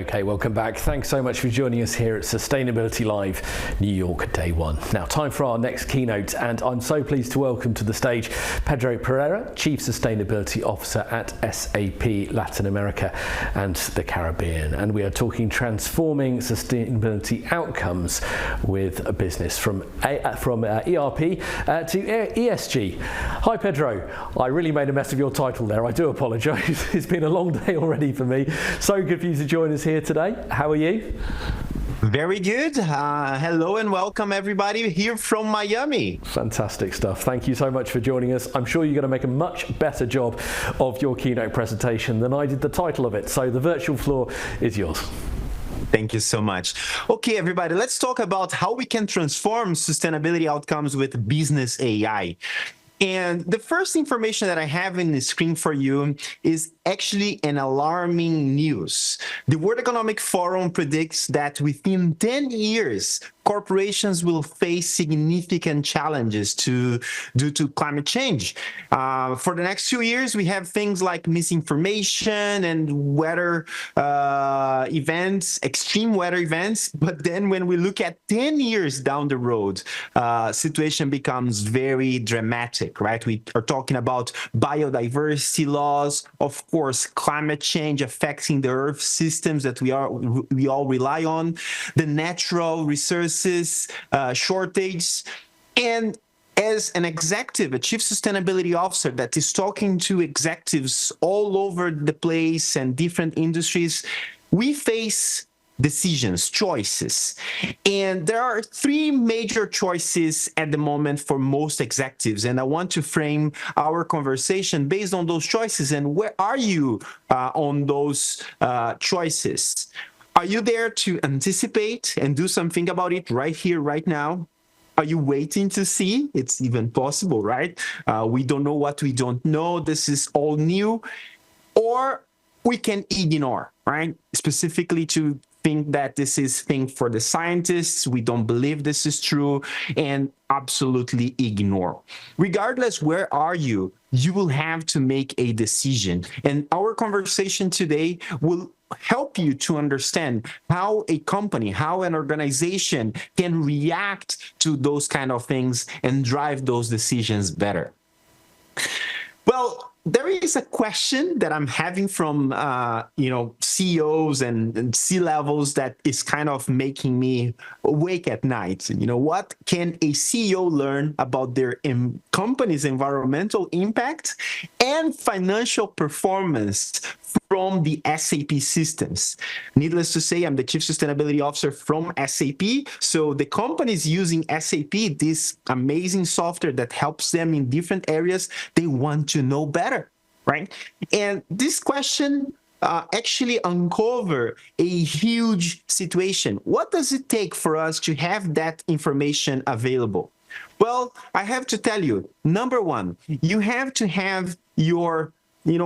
Okay, welcome back. Thanks so much for joining us here at Sustainability Live, New York, Day 1. Now, time for our next keynote, and I'm so pleased to welcome to the stage Pedro Pereira, Chief Sustainability Officer at SAP Latin America and the Caribbean. And we are talking transforming sustainability outcomes with a business from ERP to ESG. Hi, Pedro. I really made a mess of your title there. I do apologise. It's been a long day already for me. So good for you to join us here today. How are you? Very good. Hello and welcome everybody here from Miami. Fantastic stuff. Thank you so much for joining us. I'm sure you're going to make a much better job of your keynote presentation than I did the title of it. So the virtual floor is yours. Thank you so much. Okay, everybody, let's talk about how we can transform sustainability outcomes with business AI. And the first information that I have in the screen for you is actually an alarming news. The World Economic Forum predicts that within 10 years, corporations will face significant challenges due to climate change. For the next few years, we have things like misinformation and weather events, extreme weather events. But then when we look at 10 years down the road, situation becomes very dramatic, right? We are talking about biodiversity loss, of course, climate change affecting the Earth systems that we all rely on, the natural resources shortage. And as an executive, a chief sustainability officer that is talking to executives all over the place and different industries, we face decisions, choices. And there are three major choices at the moment for most executives. And I want to frame our conversation based on those choices. And where are you on those choices? Are you there to anticipate and do something about it right here, right now? Are you waiting to see? It's even possible, right? We don't know what we don't know. This is all new. Or we can ignore, right? Specifically to think that this is thing for the scientists. We don't believe this is true and absolutely ignore. Regardless, where are you? You will have to make a decision. And our conversation today will help you to understand how a company, how an organization can react to those kind of things and drive those decisions better. Well, there is a question that I'm having from CEOs and C-levels that is kind of making me awake at night. What can a CEO learn about their company's environmental impact and financial performance from the SAP systems? Needless to say, I'm the Chief Sustainability Officer from SAP. So the company is using SAP, this amazing software that helps them in different areas. They want to know better, right? And this question actually uncover a huge situation. What does it take for us to have that information available? Well, I have to tell you, number one, you have to have your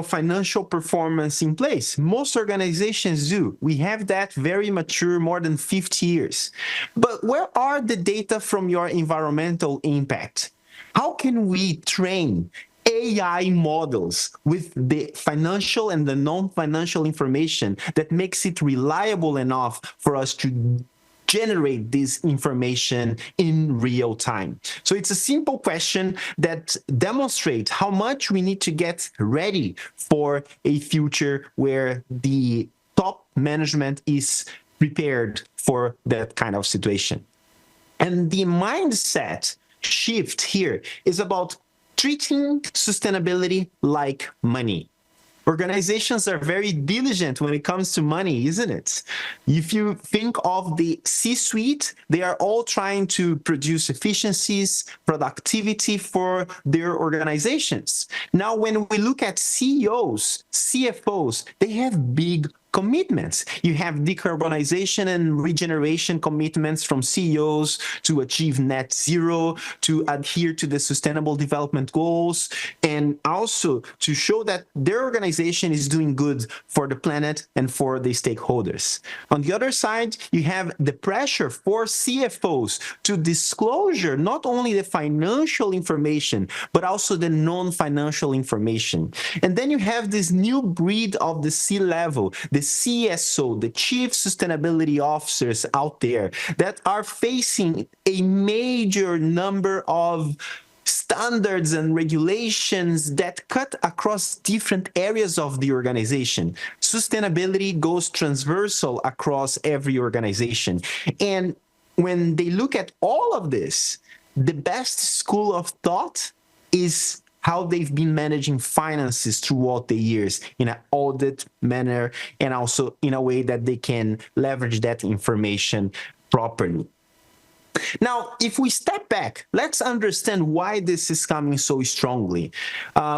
financial performance in place. Most organizations do. We have that very mature, more than 50 years. But where are the data from your environmental impact? How can we train AI models with the financial and the non-financial information that makes it reliable enough for us to generate this information in real time? So it's a simple question that demonstrates how much we need to get ready for a future where the top management is prepared for that kind of situation. And the mindset shift here is about treating sustainability like money. Organizations are very diligent when it comes to money, isn't it? If you think of the C-suite, they are all trying to produce efficiencies, productivity for their organizations. Now, when we look at CEOs, CFOs, they have big commitments. You have decarbonization and regeneration commitments from CEOs to achieve net zero, to adhere to the sustainable development goals, and also to show that their organization is doing good for the planet and for the stakeholders. On the other side, you have the pressure for CFOs to disclosure not only the financial information, but also the non-financial information. And then you have this new breed of the C-level, the CSO, the Chief Sustainability Officers out there that are facing a major number of standards and regulations that cut across different areas of the organization. Sustainability goes transversal across every organization. And when they look at all of this, the best school of thought is how they've been managing finances throughout the years in an audit manner, and also in a way that they can leverage that information properly. Now, if we step back, let's understand why this is coming so strongly.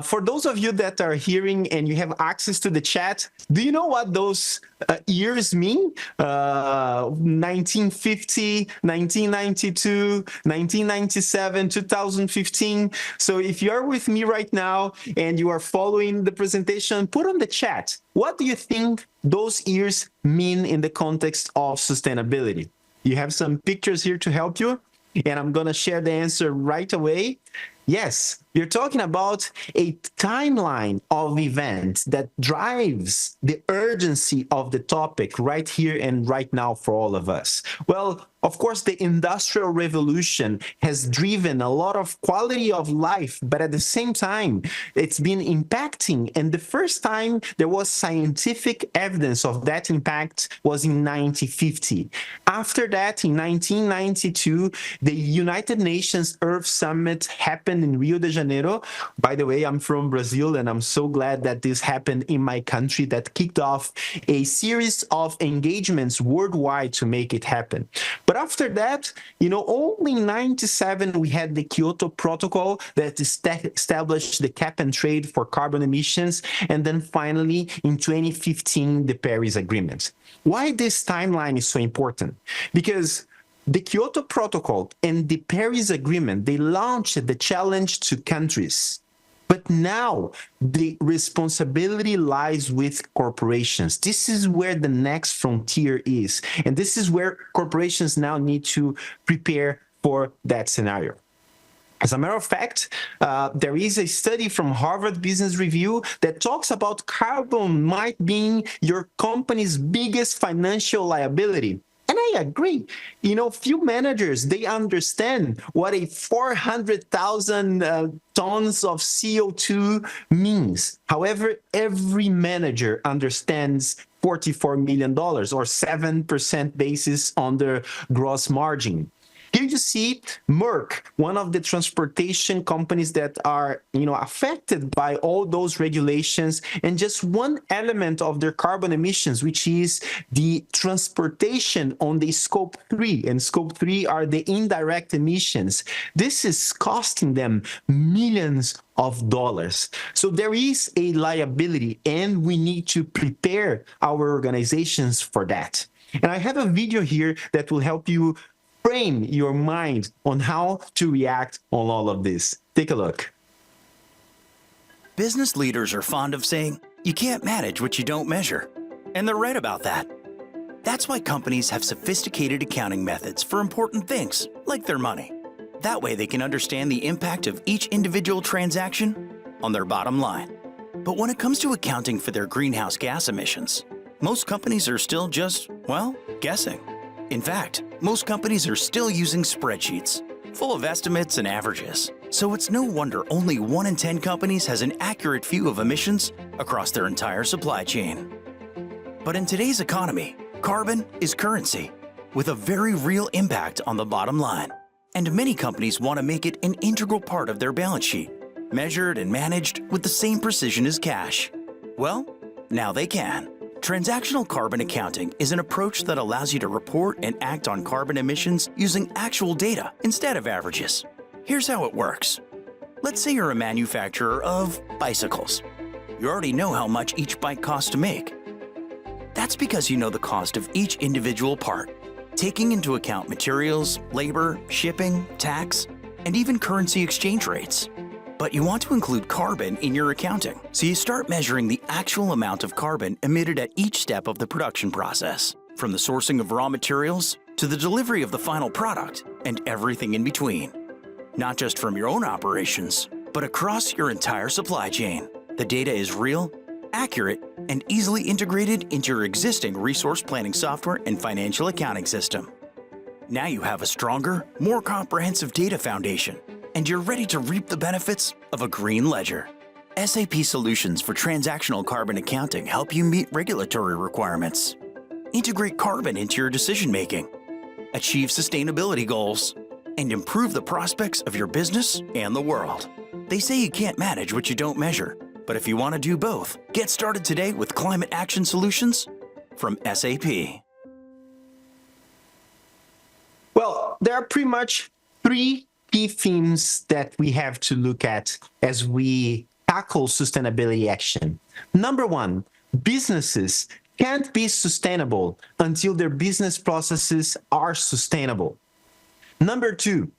For those of you that are hearing and you have access to the chat, do you know what those years mean? 1950, 1992, 1997, 2015. So if you're with me right now and you are following the presentation, put on the chat, what do you think those years mean in the context of sustainability? You have some pictures here to help you, and I'm going to share the answer right away. Yes, you're talking about a timeline of events that drives the urgency of the topic right here and right now for all of us. Well, of course, the Industrial Revolution has driven a lot of quality of life, but at the same time, it's been impacting. And the first time there was scientific evidence of that impact was in 1950. After that, in 1992, the United Nations Earth Summit happened in Rio de Janeiro. By the way, I'm from Brazil, and I'm so glad that this happened in my country, that kicked off a series of engagements worldwide to make it happen. But after that, only in 97, we had the Kyoto Protocol that established the cap and trade for carbon emissions. And then finally, in 2015, the Paris Agreement. Why this timeline is so important? Because the Kyoto Protocol and the Paris Agreement, they launched the challenge to countries. But now the responsibility lies with corporations. This is where the next frontier is. And this is where corporations now need to prepare for that scenario. As a matter of fact, there is a study from Harvard Business Review that talks about carbon might be your company's biggest financial liability. And I agree. Few managers, they understand what a 400,000 tons of CO2 means. However, every manager understands $44 million or 7% basis on their gross margin. Here you see Merck, one of the transportation companies that are, affected by all those regulations, and just one element of their carbon emissions, which is the transportation on the scope 3. And scope 3 are the indirect emissions. This is costing them millions of dollars. So there is a liability, and we need to prepare our organizations for that. And I have a video here that will help you frame your mind on how to react on all of this. Take a look. Business leaders are fond of saying, you can't manage what you don't measure. And they're right about that. That's why companies have sophisticated accounting methods for important things, like their money. That way they can understand the impact of each individual transaction on their bottom line. But when it comes to accounting for their greenhouse gas emissions, most companies are still just, guessing. In fact, most companies are still using spreadsheets, full of estimates and averages. So it's no wonder only 1 in 10 companies has an accurate view of emissions across their entire supply chain. But in today's economy, carbon is currency, with a very real impact on the bottom line. And many companies want to make it an integral part of their balance sheet, measured and managed with the same precision as cash. Well, now they can. Transactional carbon accounting is an approach that allows you to report and act on carbon emissions using actual data instead of averages. Here's how it works. Let's say you're a manufacturer of bicycles. You already know how much each bike costs to make. That's because you know the cost of each individual part, taking into account materials, labor, shipping, tax, and even currency exchange rates. But you want to include carbon in your accounting, so you start measuring the actual amount of carbon emitted at each step of the production process, from the sourcing of raw materials to the delivery of the final product and everything in between. Not just from your own operations, but across your entire supply chain. The data is real, accurate, and easily integrated into your existing resource planning software and financial accounting system. Now you have a stronger, more comprehensive data foundation, and you're ready to reap the benefits of a green ledger. SAP solutions for transactional carbon accounting help you meet regulatory requirements, integrate carbon into your decision-making, achieve sustainability goals, and improve the prospects of your business and the world. They say you can't manage what you don't measure, but if you want to do both, get started today with Climate Action Solutions from SAP. Well, there are pretty much three key themes that we have to look at as we tackle sustainability action. Number one, businesses can't be sustainable until their business processes are sustainable. Number two,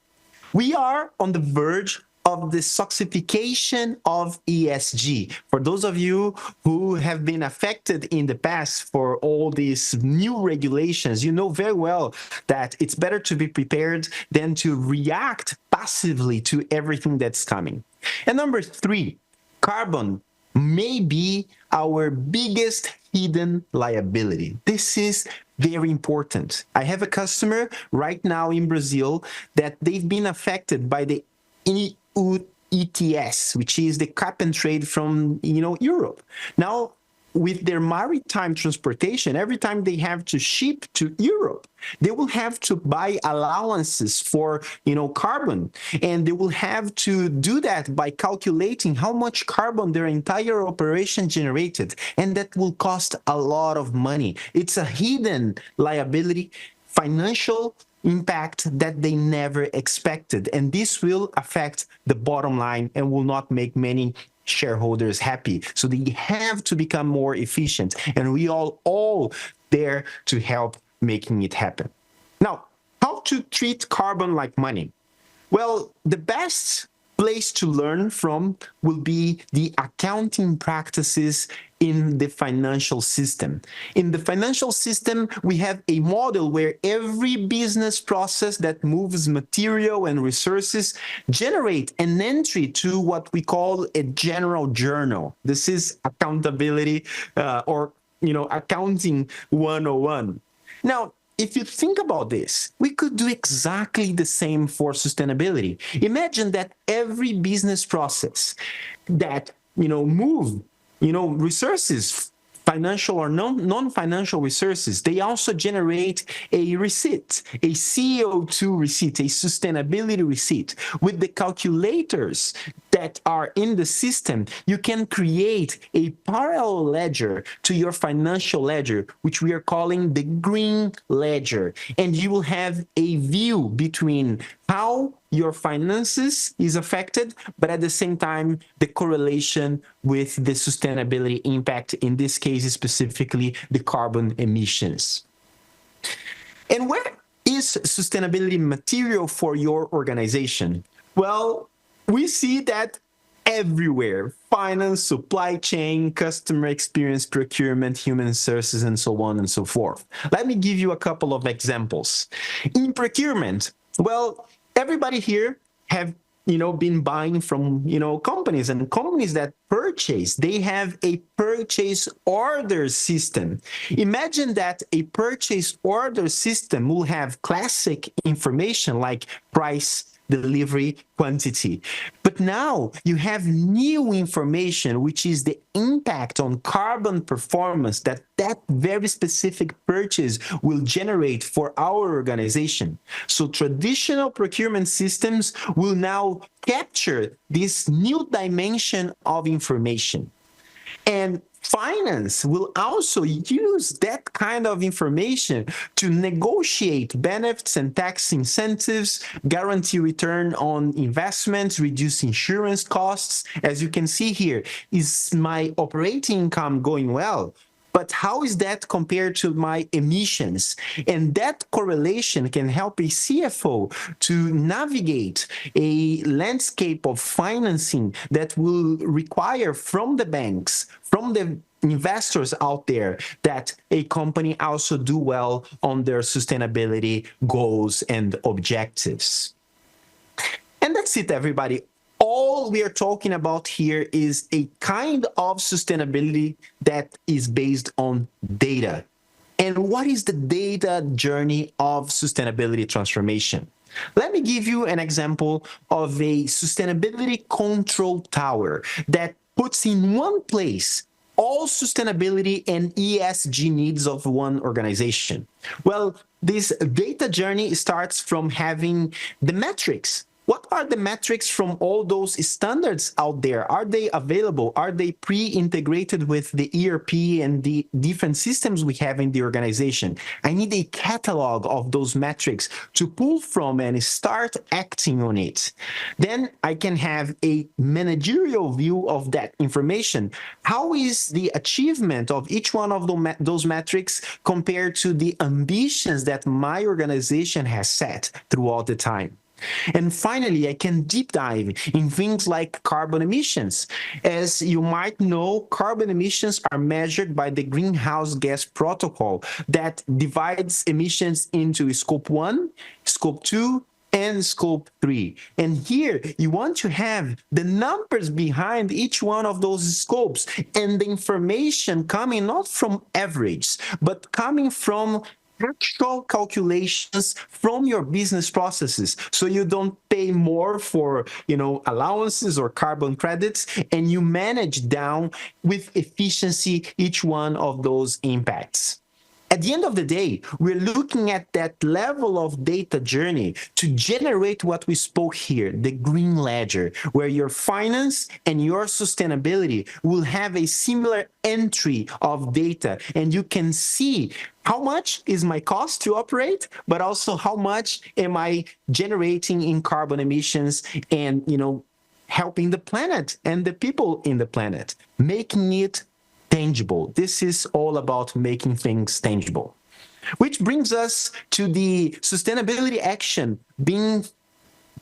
we are on the verge of the SOXification of ESG. For those of you who have been affected in the past for all these new regulations, you know very well that it's better to be prepared than to react passively to everything that's coming. And number three, carbon may be our biggest hidden liability. This is very important. I have a customer right now in Brazil that they've been affected by the EU ETS, which is the cap and trade from Europe. Now, with their maritime transportation, every time they have to ship to Europe, they will have to buy allowances for carbon, and they will have to do that by calculating how much carbon their entire operation generated, and that will cost a lot of money. It's a hidden liability, financial impact that they never expected, and this will affect the bottom line and will not make many shareholders happy. So they have to become more efficient, and we all there to help making it happen. Now, how to treat carbon like money? Well, the best place to learn from will be the accounting practices in the financial system. In the financial system, we have a model where every business process that moves material and resources generate an entry to what we call a general journal. This is accountability or accounting 101. Now, if you think about this, we could do exactly the same for sustainability. Imagine that every business process that move resources, financial or non-financial resources, they also generate a receipt, a CO2 receipt, a sustainability receipt. With the calculators that are in the system, you can create a parallel ledger to your financial ledger, which we are calling the green ledger. And you will have a view between how your finances is affected, but at the same time, the correlation with the sustainability impact, in this case specifically, the carbon emissions. And where is sustainability material for your organization? Well, we see that everywhere: finance, supply chain, customer experience, procurement, human resources, and so on and so forth. Let me give you a couple of examples. In procurement, well, everybody here have been buying from companies, and companies that purchase, they have a purchase order system. Imagine that a purchase order system will have classic information like price, delivery, quantity. But now you have new information, which is the impact on carbon performance that very specific purchase will generate for our organization. So traditional procurement systems will now capture this new dimension of information. And finance will also use that kind of information to negotiate benefits and tax incentives, guarantee return on investments, reduce insurance costs. As you can see here, is my operating income going well? But how is that compared to my emissions? And that correlation can help a CFO to navigate a landscape of financing that will require from the banks, from the investors out there, that a company also do well on their sustainability goals and objectives. And that's it, everybody. all we are talking about here is a kind of sustainability that is based on data. And what is the data journey of sustainability transformation? Let me give you an example of a sustainability control tower that puts in one place all sustainability and ESG needs of one organization. Well, this data journey starts from having the metrics. What are the metrics from all those standards out there? Are they available? Are they pre-integrated with the ERP and the different systems we have in the organization? I need a catalog of those metrics to pull from and start acting on it. Then I can have a managerial view of that information. How is the achievement of each one of those metrics compared to the ambitions that my organization has set throughout the time? And finally, I can deep dive in things like carbon emissions. As you might know, carbon emissions are measured by the greenhouse gas protocol that divides emissions into scope 1, scope 2, and scope 3. And here you want to have the numbers behind each one of those scopes and the information coming not from average, but coming from actual calculations from your business processes, so you don't pay more for allowances or carbon credits, and you manage down with efficiency each one of those impacts. At the end of the day, we're looking at that level of data journey to generate what we spoke here, the green ledger, where your finance and your sustainability will have a similar entry of data, and you can see how much is my cost to operate, but also how much am I generating in carbon emissions and, helping the planet and the people in the planet, making it tangible. This is all about making things tangible. Which brings us to the sustainability action being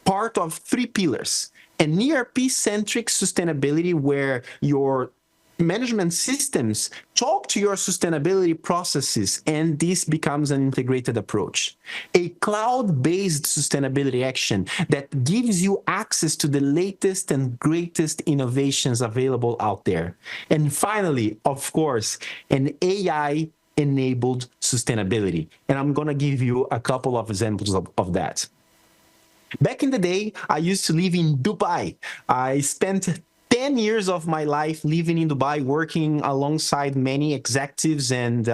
part of 3 pillars. An ERP-centric sustainability where your management systems talk to your sustainability processes, and this becomes an integrated approach. A cloud-based sustainability action that gives you access to the latest and greatest innovations available out there. And finally, of course, an AI-enabled sustainability. And I'm going to give you a couple of examples of that. Back in the day, I used to live in Dubai. I spent 10 years of my life living in Dubai, working alongside many executives and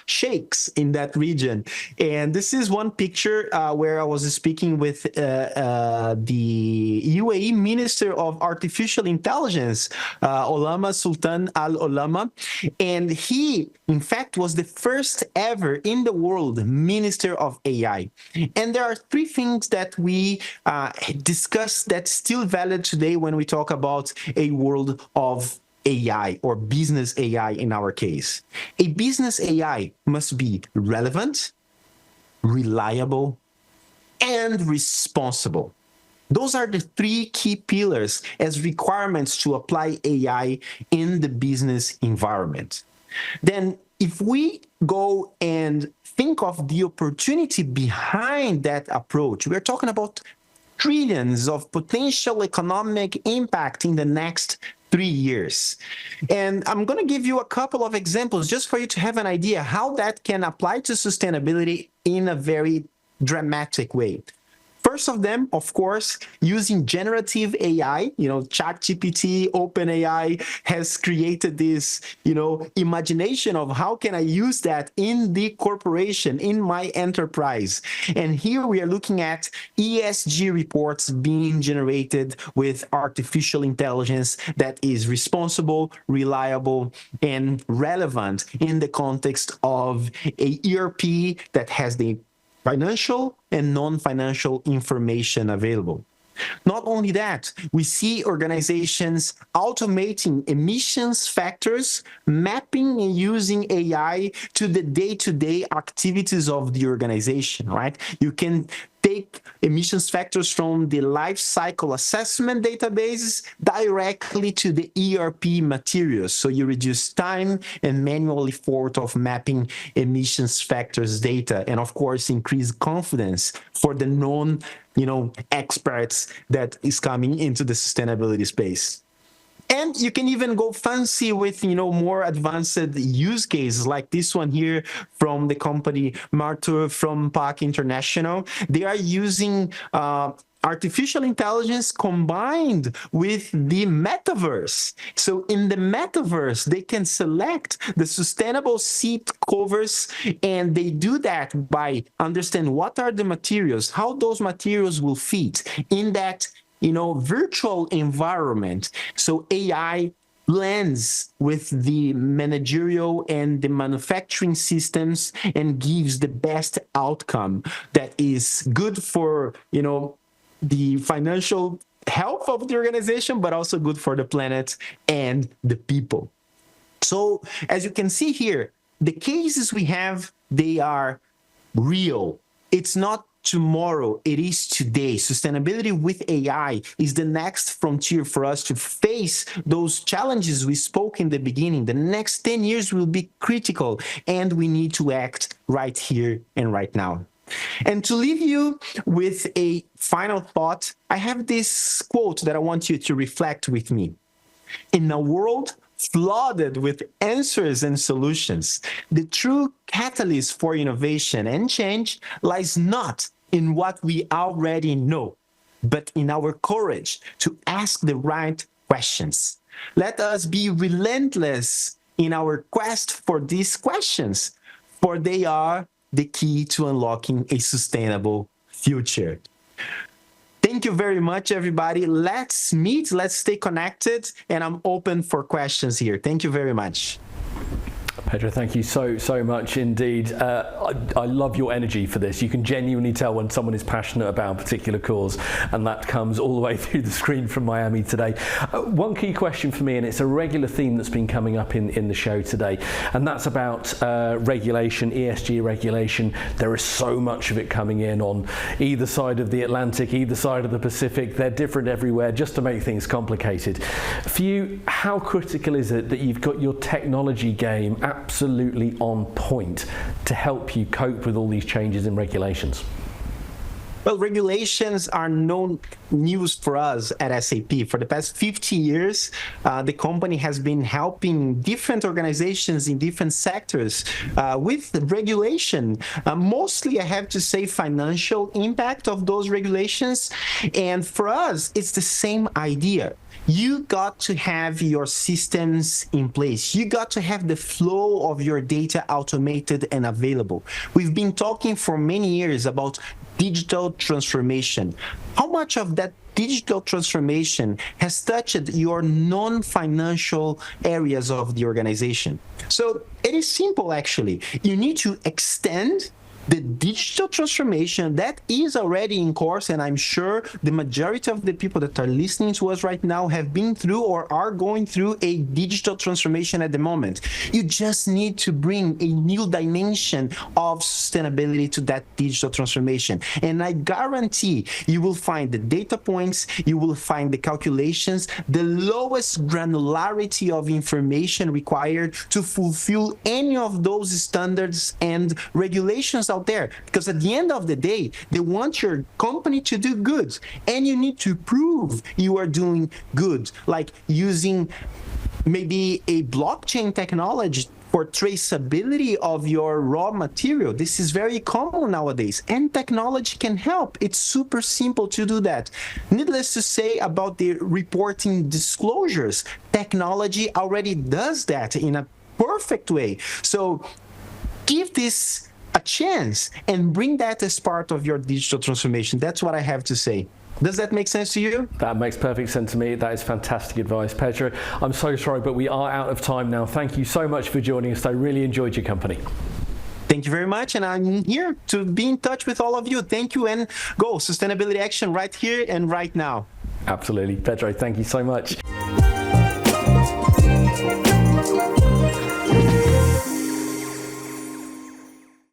sheikhs in that region. And this is one picture where I was speaking with the UAE Minister of Artificial Intelligence, Olama Sultan Al Olama. And he, in fact, was the first ever in the world Minister of AI. And there are 3 things that we discuss that's still valid today when we talk about a world of AI or business AI in our case. A business AI must be relevant, reliable, and responsible. Those are the 3 key pillars as requirements to apply AI in the business environment. Then if we go and think of the opportunity behind that approach, we're talking about trillions of potential economic impact in the next 3 years. And I'm going to give you a couple of examples just for you to have an idea how that can apply to sustainability in a very dramatic way. First of them, of course, using generative AI, ChatGPT, OpenAI has created this, imagination of how can I use that in the corporation, in my enterprise. And here we are looking at ESG reports being generated with artificial intelligence that is responsible, reliable, and relevant in the context of a ERP that has the financial and non-financial information available. Not only that, we see organizations automating emissions factors, mapping and using AI to the day-to-day activities of the organization, right? You can take emissions factors from the life cycle assessment databases directly to the ERP materials. So you reduce time and manual effort of mapping emissions factors data, and of course, increase confidence for the known, experts that is coming into the sustainability space. And you can even go fancy with, more advanced use cases like this one here from the company Martur from PAC International. They are using artificial intelligence combined with the metaverse. So in the metaverse, they can select the sustainable seat covers, and they do that by understanding what are the materials, how those materials will fit in that virtual environment. So AI blends with the managerial and the manufacturing systems and gives the best outcome that is good for, the financial health of the organization, but also good for the planet and the people. So as you can see here, the cases we have, they are real. It's not tomorrow, it is today. Sustainability with AI is the next frontier for us to face those challenges we spoke in the beginning. The next 10 years will be critical, and we need to act right here and right now. And to leave you with a final thought, I have this quote that I want you to reflect with me. In a world flooded with answers and solutions, the true catalyst for innovation and change lies not in what we already know, but in our courage to ask the right questions. Let us be relentless in our quest for these questions, for they are the key to unlocking a sustainable future. Thank you very much, everybody. Let's meet, let's stay connected, and I'm open for questions here. Thank you very much. Pedro, thank you so much indeed. I love your energy for this. You can genuinely tell when someone is passionate about a particular cause, and that comes all the way through the screen from Miami today. One key question for me, and it's a regular theme that's been coming up in the show today, and that's about regulation, ESG regulation. There is so much of it coming in on either side of the Atlantic, either side of the Pacific. They're different everywhere, just to make things complicated. For you, how critical is it that you've got your technology game absolutely on point to help you cope with all these changes in regulations? Well, regulations are no news for us at SAP. For the past 50 years, the company has been helping different organizations in different sectors with regulation. Mostly, I have to say, financial impact of those regulations. And for us, it's the same idea. You got to have your systems in place. You got to have the flow of your data automated and available. We've been talking for many years about digital transformation. How much of that digital transformation has touched your non-financial areas of the organization? So it is simple, actually. You need to extend the digital transformation that is already in course, and I'm sure the majority of the people that are listening to us right now have been through or are going through a digital transformation at the moment. You just need to bring a new dimension of sustainability to that digital transformation. And I guarantee you will find the data points, you will find the calculations, the lowest granularity of information required to fulfill any of those standards and regulations out there, because at the end of the day, they want your company to do good, and you need to prove you are doing good, like using maybe a blockchain technology for traceability of your raw material. This is very common nowadays, and technology can help. It's super simple to do that. Needless to say about the reporting disclosures, technology already does that in a perfect way. So give this a chance and bring that as part of your digital transformation. That's what I have to say. Does that make sense to you? That makes perfect sense to me. That is fantastic advice, Pedro. I'm so sorry, but we are out of time now. Thank you so much for joining us. I really enjoyed your company. Thank you very much, and I'm here to be in touch with all of you. Thank you, and go sustainability action right here and right now. Absolutely. Pedro, thank you so much.